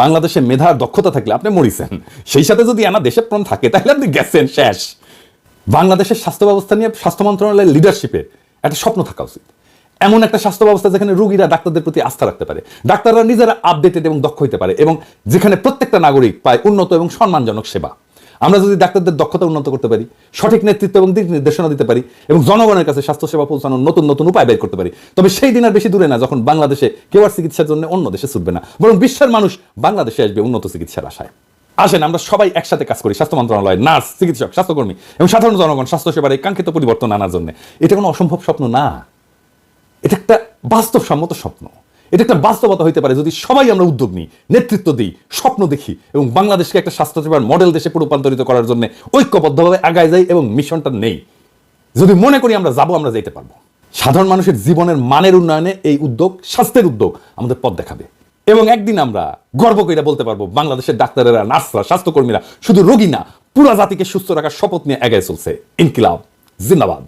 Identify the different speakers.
Speaker 1: বাংলাদেশে মেধার দক্ষতা থাকলে আপনি মরিছেন, সেই সাথে যদি আনা দেশের প্রাণ থাকে তাহলে আপনি গেছেন শেষ। বাংলাদেশের স্বাস্থ্য ব্যবস্থা নিয়ে স্বাস্থ্য মন্ত্রণালয়ের লিডারশিপে একটা স্বপ্ন থাকা উচিত, এমন একটা স্বাস্থ্য ব্যবস্থা যেখানে রোগীরা ডাক্তারদের প্রতি আস্থা রাখতে পারে, ডাক্তাররা নিজেরা আপডেটেড এবং দক্ষ হতে পারে, এবং যেখানে প্রত্যেকটা নাগরিক পায় উন্নত এবং সম্মানজনক সেবা। আমরা যদি ডাক্তারদের দক্ষতা উন্নত করতে পারি, সঠিক নেতৃত্ব এবং দিক নির্দেশনা দিতে পারি, এবং জনগণের কাছে স্বাস্থ্যসেবা পৌঁছানোর নতুন নতুন উপায় বের করতে পারি, তবে সেই দিন আর বেশি দূরে না যখন বাংলাদেশে কেউ আর চিকিৎসার জন্য অন্য দেশে ছুটবে না, বরং বিশ্বের মানুষ বাংলাদেশে আসবে উন্নত চিকিৎসার আশায়। আসেন আমরা সবাই একসাথে কাজ করি, স্বাস্থ্য মন্ত্রণালয়, নার্স, চিকিৎসক, স্বাস্থ্যকর্মী এবং সাধারণ জনগণ স্বাস্থ্যসেবার এই কাঙ্ক্ষিত পরিবর্তন আনার জন্য। এটা কোনো অসম্ভব স্বপ্ন না, এটা একটা বাস্তবসম্মত স্বপ্ন। এটা একটা বাস্তবতা হইতে পারে যদি সবাই আমরা উদ্যোগ নিই, নেতৃত্ব দিই, স্বপ্ন দেখি এবং বাংলাদেশকে একটা স্বাস্থ্যসেবার মডেল দেশে রূপান্তরিত করার জন্য ঐক্যবদ্ধভাবে আগায় যাই এবং মিশনটা নেই। যদি মনে করি আমরা যাবো, আমরা যেতে পারবো। সাধারণ মানুষের জীবনের মানের উন্নয়নে এই উদ্যোগ, স্বাস্থ্যের উদ্যোগ আমাদের পথ দেখাবে, এবং একদিন আমরা গর্ব করে বলতে পারবো বাংলাদেশের ডাক্তারেরা, নার্সরা, স্বাস্থ্যকর্মীরা শুধু রোগী না, পুরো জাতিকে সুস্থ রাখার শপথ নিয়ে এগিয়ে চলছে। ইনকিলাব জিন্দাবাদ।